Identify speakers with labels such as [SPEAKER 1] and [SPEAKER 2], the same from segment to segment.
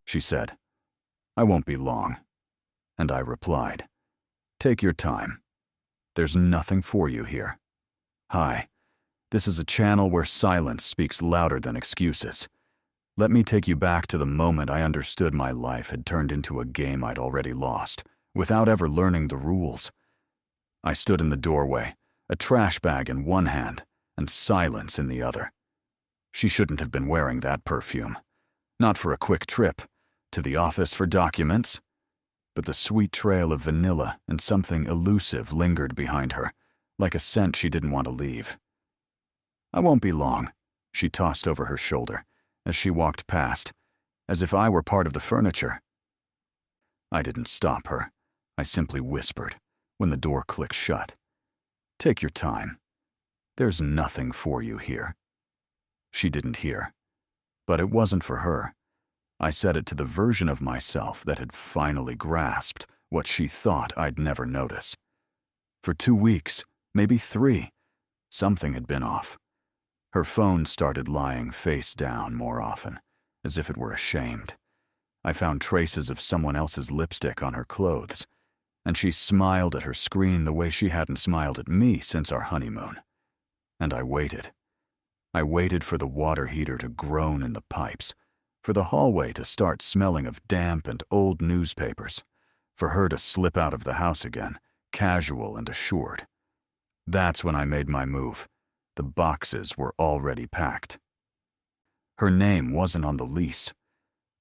[SPEAKER 1] She said, "I won't be long." And I replied, "Take your time. There's nothing for you here. Hi, this is a channel where silence speaks louder than excuses. Let me take you back to the moment I understood my life had turned into a game I'd already lost, without ever learning the rules." I stood in the doorway, a trash bag in one hand and silence in the other. She shouldn't have been wearing that perfume. Not for a quick trip to the office for documents. But the sweet trail of vanilla and something elusive lingered behind her, like a scent she didn't want to leave. "I won't be long," she tossed over her shoulder as she walked past, as if I were part of the furniture. I didn't stop her. I simply whispered when the door clicked shut. "Take your time. There's nothing for you here." She didn't hear. But it wasn't for her. I said it to the version of myself that had finally grasped what she thought I'd never notice. For 2 weeks, maybe 3, something had been off. Her phone started lying face down more often, as if it were ashamed. I found traces of someone else's lipstick on her clothes, and she smiled at her screen the way she hadn't smiled at me since our honeymoon. And I waited. I waited for the water heater to groan in the pipes, for the hallway to start smelling of damp and old newspapers, for her to slip out of the house again, casual and assured. That's when I made my move. The boxes were already packed. Her name wasn't on the lease,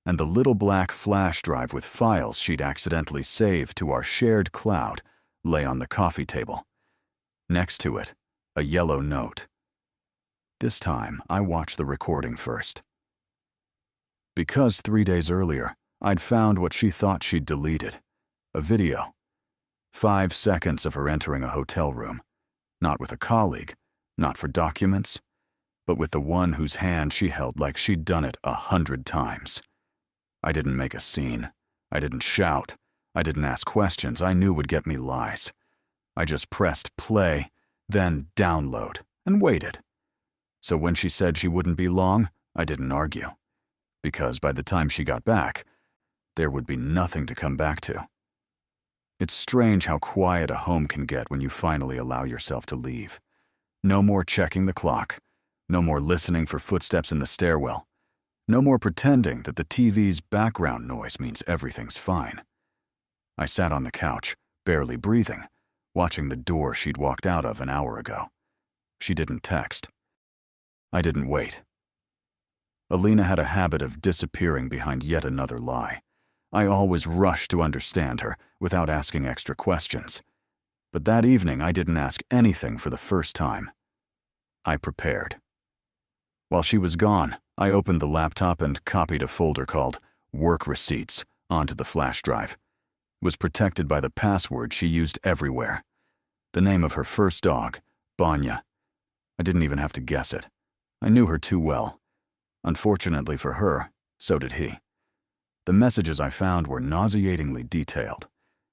[SPEAKER 1] and the little black flash drive with files she'd accidentally saved to our shared cloud lay on the coffee table. Next to it, a yellow note. This time, I watched the recording first. Because 3 days earlier, I'd found what she thought she'd deleted, a video. 5 seconds of her entering a hotel room, not with a colleague, not for documents, but with the one whose hand she held like she'd done it 100 times. I didn't make a scene. I didn't shout. I didn't ask questions I knew would get me lies. I just pressed play, then download, and waited. So when she said she wouldn't be long, I didn't argue. Because by the time she got back, there would be nothing to come back to. It's strange how quiet a home can get when you finally allow yourself to leave. No more checking the clock. No more listening for footsteps in the stairwell. No more pretending that the TV's background noise means everything's fine. I sat on the couch, barely breathing, watching the door she'd walked out of an hour ago. She didn't text. I didn't wait. Alina had a habit of disappearing behind yet another lie. I always rushed to understand her without asking extra questions. But that evening, I didn't ask anything for the first time. I prepared. While she was gone, I opened the laptop and copied a folder called Work Receipts onto the flash drive. It was protected by the password she used everywhere. The name of her first dog, Banya. I didn't even have to guess it. I knew her too well. Unfortunately for her, so did he. The messages I found were nauseatingly detailed.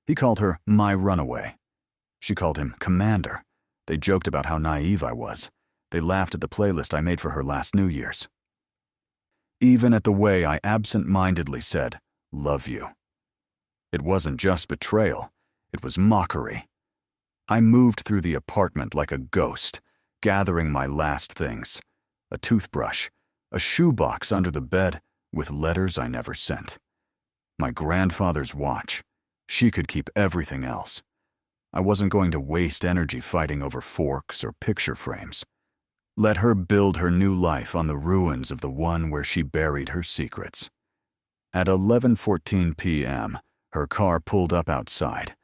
[SPEAKER 1] He called her my runaway. She called him Commander. They joked about how naive I was. They laughed at the playlist I made for her last New Year's. Even at the way I absent-mindedly said, "Love you." It wasn't just betrayal, it was mockery. I moved through the apartment like a ghost, gathering my last things. A toothbrush, a shoebox under the bed with letters I never sent. My grandfather's watch. She could keep everything else. I wasn't going to waste energy fighting over forks or picture frames. Let her build her new life on the ruins of the one where she buried her secrets. At 11:14 p.m., her car pulled up outside.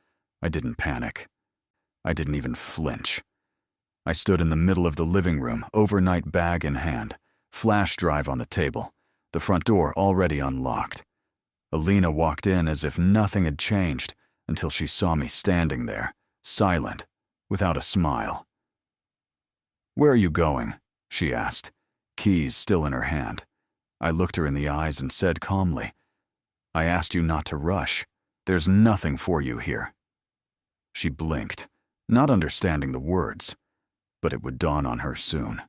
[SPEAKER 1] I didn't panic. I didn't even flinch. I stood in the middle of the living room, overnight bag in hand, flash drive on the table, the front door already unlocked. Alina walked in as if nothing had changed until she saw me standing there, silent, without a smile. "Where are you going?" she asked, keys still in her hand. I looked her in the eyes and said calmly, "I asked you not to rush. There's nothing for you here." She blinked, not understanding the words, but it would dawn on her soon.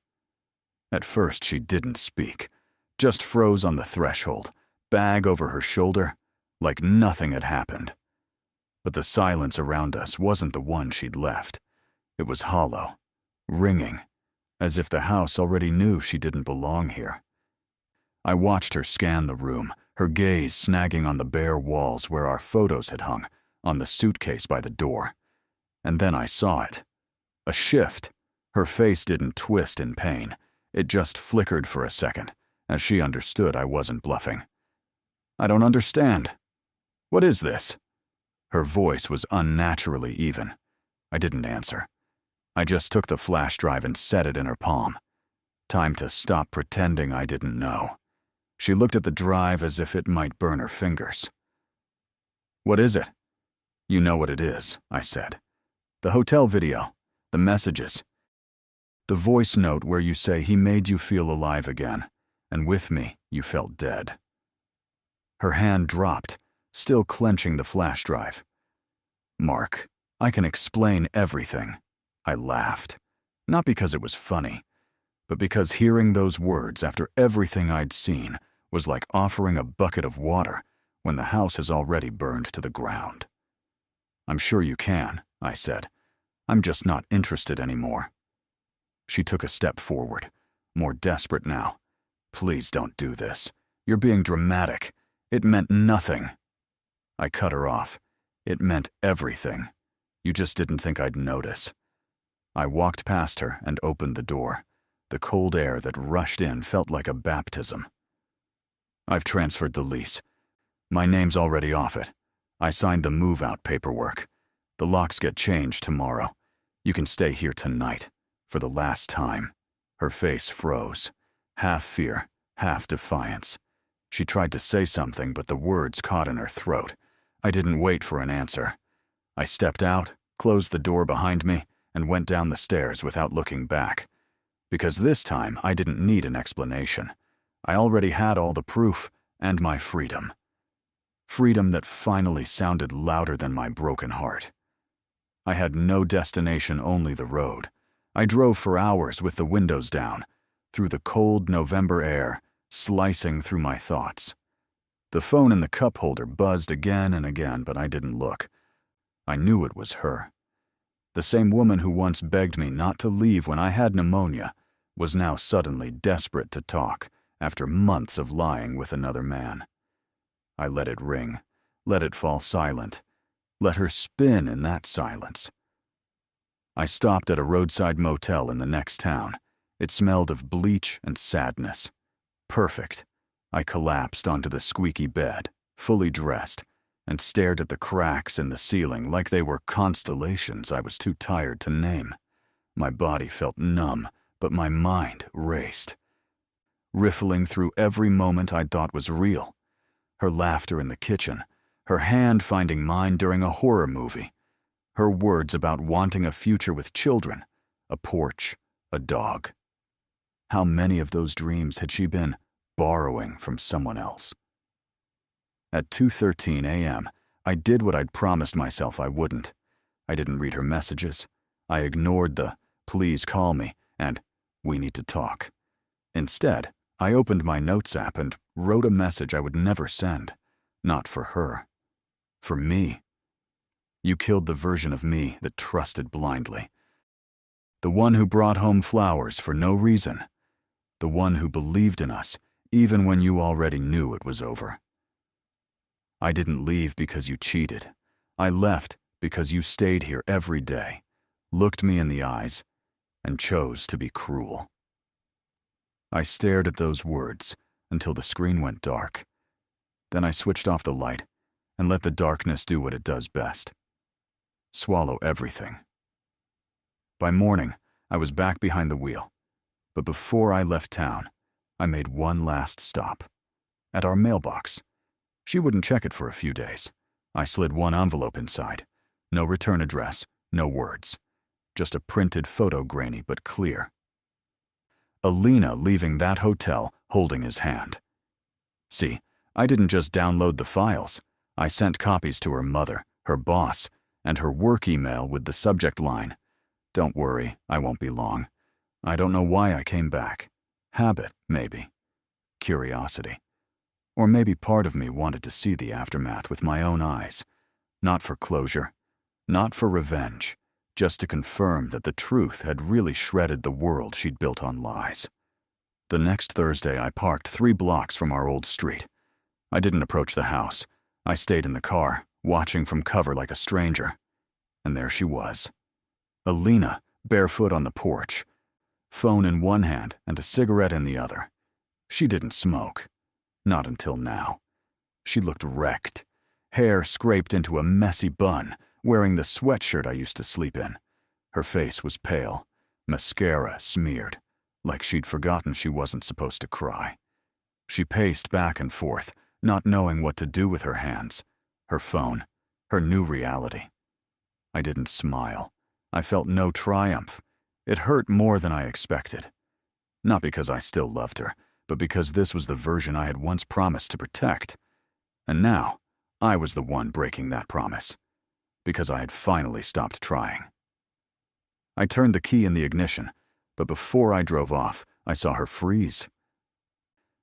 [SPEAKER 1] At first she didn't speak, just froze on the threshold, bag over her shoulder, like nothing had happened. But the silence around us wasn't the one she'd left. It was hollow, ringing, as if the house already knew she didn't belong here. I watched her scan the room, her gaze snagging on the bare walls where our photos had hung, on the suitcase by the door. And then I saw it. A shift. Her face didn't twist in pain. It just flickered for a second, as she understood I wasn't bluffing. "I don't understand. What is this?" Her voice was unnaturally even. I didn't answer. I just took the flash drive and set it in her palm. Time to stop pretending I didn't know. She looked at the drive as if it might burn her fingers. "What is it?" "You know what it is," I said. "The hotel video, the messages. The voice note where you say he made you feel alive again, and with me, you felt dead." Her hand dropped, still clenching the flash drive. "Mark, I can explain everything." I laughed, not because it was funny, but because hearing those words after everything I'd seen was like offering a bucket of water when the house has already burned to the ground. "I'm sure you can," I said. "I'm just not interested anymore." She took a step forward, more desperate now. "Please don't do this. You're being dramatic. It meant nothing." I cut her off. "It meant everything. You just didn't think I'd notice." I walked past her and opened the door. The cold air that rushed in felt like a baptism. "I've transferred the lease. My name's already off it. I signed the move-out paperwork. The locks get changed tomorrow. You can stay here tonight, for the last time." Her face froze, half fear, half defiance. She tried to say something, but the words caught in her throat. I didn't wait for an answer. I stepped out, closed the door behind me, and went down the stairs without looking back. Because this time, I didn't need an explanation. I already had all the proof, and my freedom. Freedom that finally sounded louder than my broken heart. I had no destination, only the road. I drove for hours with the windows down, through the cold November air, slicing through my thoughts. The phone in the cup holder buzzed again and again, but I didn't look. I knew it was her. The same woman who once begged me not to leave when I had pneumonia was now suddenly desperate to talk after months of lying with another man. I let it ring, let it fall silent, let her spin in that silence. I stopped at a roadside motel in the next town. It smelled of bleach and sadness. Perfect. I collapsed onto the squeaky bed, fully dressed, and stared at the cracks in the ceiling like they were constellations I was too tired to name. My body felt numb, but my mind raced, riffling through every moment I thought was real. Her laughter in the kitchen, her hand finding mine during a horror movie, her words about wanting a future with children, a porch, a dog. How many of those dreams had she been borrowing from someone else? At 2:13 a.m., I did what I'd promised myself I wouldn't. I didn't read her messages. I ignored the "please call me" and "we need to talk." Instead, I opened my notes app and wrote a message I would never send. Not for her. For me. You killed the version of me that trusted blindly. The one who brought home flowers for no reason. The one who believed in us, even when you already knew it was over. I didn't leave because you cheated. I left because you stayed here every day, looked me in the eyes, and chose to be cruel. I stared at those words until the screen went dark. Then I switched off the light and let the darkness do what it does best. Swallow everything. By morning, I was back behind the wheel. But before I left town, I made one last stop. At our mailbox. She wouldn't check it for a few days. I slid one envelope inside. No return address, no words. Just a printed photo, grainy but clear. Alina leaving that hotel holding his hand. See, I didn't just download the files. I sent copies to her mother, her boss, and her work email with the subject line, "Don't worry, I won't be long. I don't know why I came back. Habit, maybe. Curiosity. Or maybe part of me wanted to see the aftermath with my own eyes, not for closure, not for revenge, just to confirm that the truth had really shredded the world she'd built on lies. The next Thursday, I parked 3 blocks from our old street. I didn't approach the house. I stayed in the car, watching from cover like a stranger. And there she was. Alina, barefoot on the porch, phone in one hand and a cigarette in the other. She didn't smoke. Not until now. She looked wrecked, hair scraped into a messy bun, wearing the sweatshirt I used to sleep in. Her face was pale, mascara smeared, like she'd forgotten she wasn't supposed to cry. She paced back and forth, not knowing what to do with her hands, her phone, her new reality. I didn't smile. I felt no triumph. It hurt more than I expected. Not because I still loved her, but because this was the version I had once promised to protect. And now, I was the one breaking that promise, because I had finally stopped trying. I turned the key in the ignition, but before I drove off, I saw her freeze.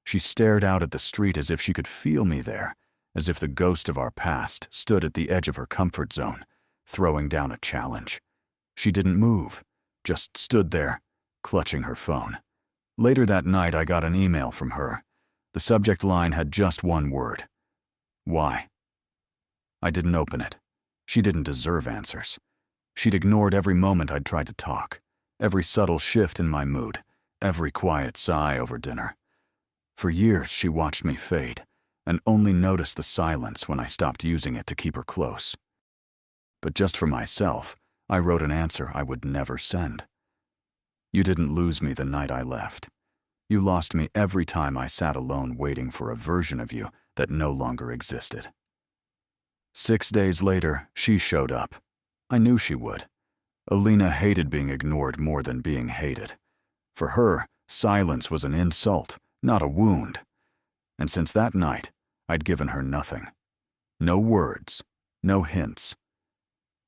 [SPEAKER 1] She stared out at the street as if she could feel me there, as if the ghost of our past stood at the edge of her comfort zone, throwing down a challenge. She didn't move, just stood there, clutching her phone. Later that night, I got an email from her. The subject line had just one word. Why? I didn't open it. She didn't deserve answers. She'd ignored every moment I'd tried to talk, every subtle shift in my mood, every quiet sigh over dinner. For years, she watched me fade, and only noticed the silence when I stopped using it to keep her close. But just for myself, I wrote an answer I would never send. You didn't lose me the night I left. You lost me every time I sat alone waiting for a version of you that no longer existed. 6 days later, she showed up. I knew she would. Alina hated being ignored more than being hated. For her, silence was an insult, not a wound. And since that night, I'd given her nothing. No words, no hints.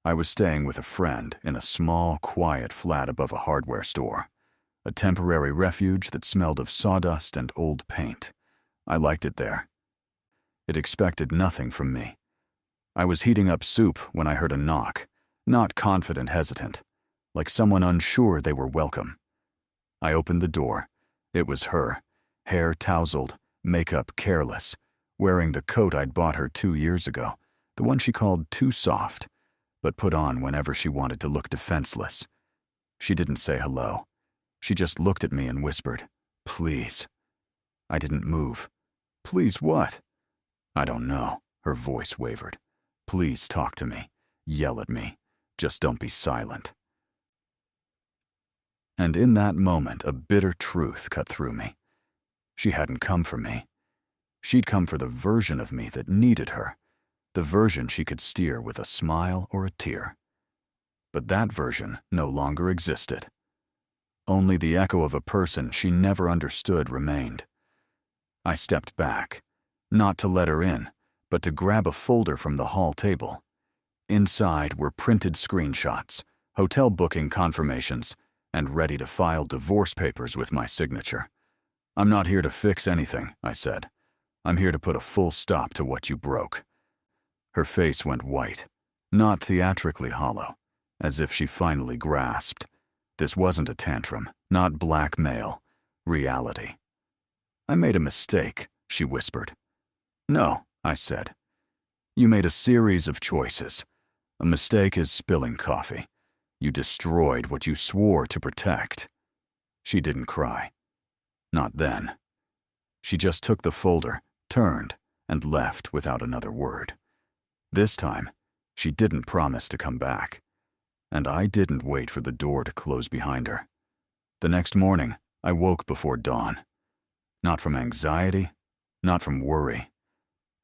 [SPEAKER 1] I was staying with a friend in a small, quiet flat above a hardware store, a temporary refuge that smelled of sawdust and old paint. I liked it there. It expected nothing from me. I was heating up soup when I heard a knock, not confident, hesitant, like someone unsure they were welcome. I opened the door. It was her, hair tousled, makeup careless, wearing the coat I'd bought her 2 years ago, the one she called too soft, but put on whenever she wanted to look defenseless. She didn't say hello. She just looked at me and whispered, "Please." I didn't move. "Please what?" "I don't know." Her voice wavered. "Please talk to me. Yell at me. Just don't be silent." And in that moment, a bitter truth cut through me. She hadn't come for me. She'd come for the version of me that needed her, the version she could steer with a smile or a tear. But that version no longer existed. Only the echo of a person she never understood remained. I stepped back, not to let her in, but to grab a folder from the hall table. Inside were printed screenshots, hotel booking confirmations, and ready-to-file divorce papers with my signature. "I'm not here to fix anything," I said. "I'm here to put a full stop to what you broke." Her face went white, not theatrically hollow, as if she finally grasped. This wasn't a tantrum, not blackmail, reality. "I made a mistake," she whispered. "No," I said. "You made a series of choices. A mistake is spilling coffee. You destroyed what you swore to protect." She didn't cry. Not then. She just took the folder, turned, and left without another word. This time, she didn't promise to come back. And I didn't wait for the door to close behind her. The next morning, I woke before dawn. Not from anxiety, not from worry.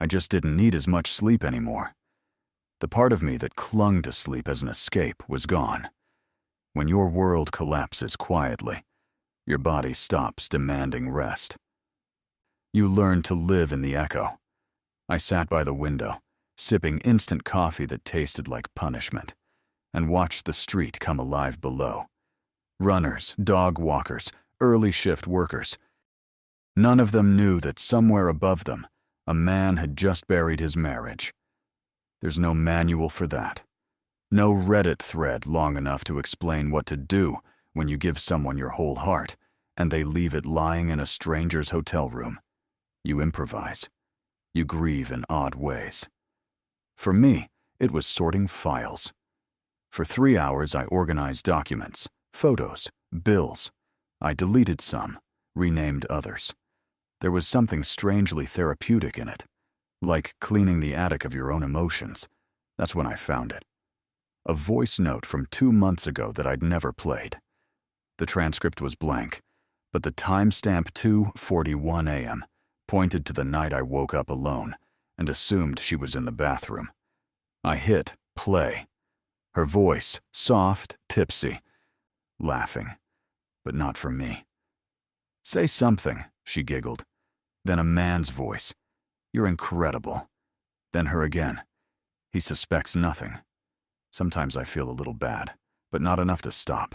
[SPEAKER 1] I just didn't need as much sleep anymore. The part of me that clung to sleep as an escape was gone. When your world collapses quietly, your body stops demanding rest. You learn to live in the echo. I sat by the window, sipping instant coffee that tasted like punishment, and watched the street come alive below. Runners, dog walkers, early shift workers. None of them knew that somewhere above them, A man had just buried his marriage. There's no manual for that. No Reddit thread long enough to explain what to do when you give someone your whole heart and they leave it lying in a stranger's hotel room. You improvise. You grieve in odd ways. For me, it was sorting files. For 3 hours, I organized documents, photos, bills. I deleted some, renamed others. There was something strangely therapeutic in it, like cleaning the attic of your own emotions. That's when I found it. A voice note from 2 months ago that I'd never played. The transcript was blank, but the timestamp 2:41 a.m. pointed to the night I woke up alone and assumed she was in the bathroom. I hit play. Her voice, soft, tipsy, laughing, but not for me. "Say something," she giggled. Then a man's voice. "You're incredible." Then her again. "He suspects nothing." Sometimes I feel a little bad, but not enough to stop.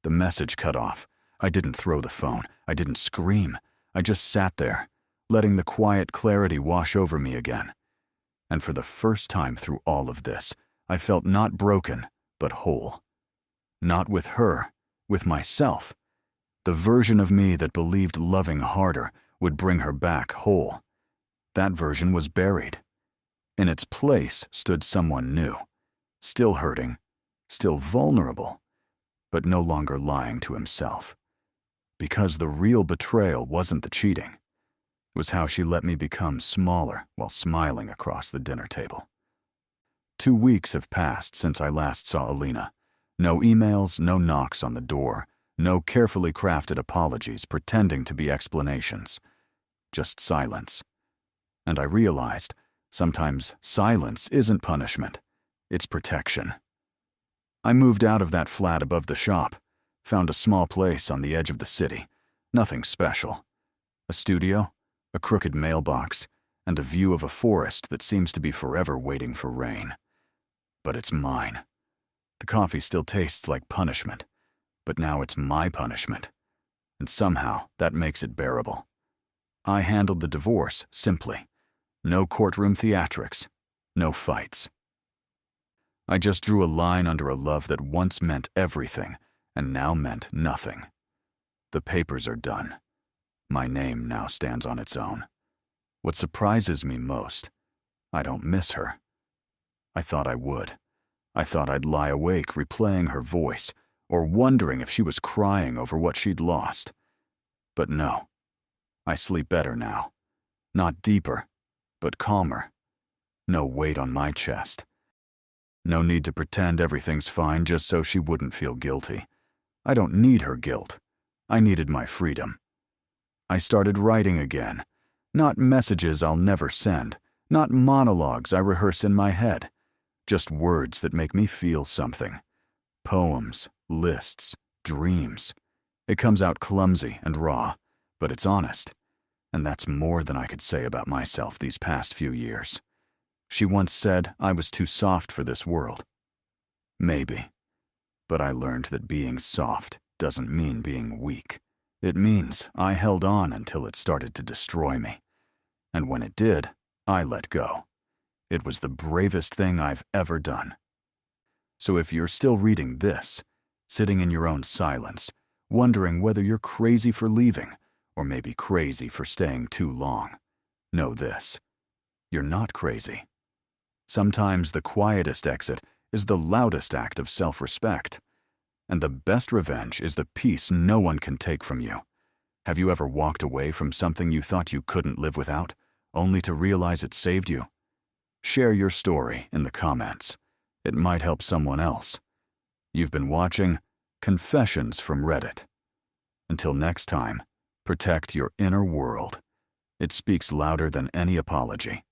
[SPEAKER 1] The message cut off. I didn't throw the phone. I didn't scream. I just sat there, letting the quiet clarity wash over me again. And for the first time through all of this, I felt not broken, but whole. Not with her, with myself. The version of me that believed loving harder would bring her back whole. That version was buried. In its place stood someone new, still hurting, still vulnerable, but no longer lying to himself. Because the real betrayal wasn't the cheating. It was how she let me become smaller while smiling across the dinner table. 2 weeks have passed since I last saw Alina. No emails, no knocks on the door, no carefully crafted apologies pretending to be explanations. Just silence. And I realized sometimes silence isn't punishment, it's protection. I moved out of that flat above the shop, found a small place on the edge of the city. Nothing special. A studio, a crooked mailbox, and a view of a forest that seems to be forever waiting for rain. But it's mine. The coffee still tastes like punishment, but now it's my punishment. And somehow that makes it bearable. I handled the divorce simply. No courtroom theatrics, no fights. I just drew a line under a love that once meant everything and now meant nothing. The papers are done. My name now stands on its own. What surprises me most, I don't miss her. I thought I would. I thought I'd lie awake replaying her voice or wondering if she was crying over what she'd lost. But no. I sleep better now. Not deeper, but calmer. No weight on my chest. No need to pretend everything's fine just so she wouldn't feel guilty. I don't need her guilt. I needed my freedom. I started writing again. Not messages I'll never send. Not monologues I rehearse in my head. Just words that make me feel something. Poems, lists, dreams. It comes out clumsy and raw, but it's honest. And that's more than I could say about myself these past few years. She once said I was too soft for this world. Maybe. But I learned that being soft doesn't mean being weak. It means I held on until it started to destroy me. And when it did, I let go. It was the bravest thing I've ever done. So if you're still reading this, sitting in your own silence, wondering whether you're crazy for leaving, or maybe crazy for staying too long, know this: you're not crazy. Sometimes the quietest exit is the loudest act of self-respect. And the best revenge is the peace no one can take from you. Have you ever walked away from something you thought you couldn't live without, only to realize it saved you? Share your story in the comments. It might help someone else. You've been watching Confessions from Reddit. Until next time, protect your inner world. It speaks louder than any apology.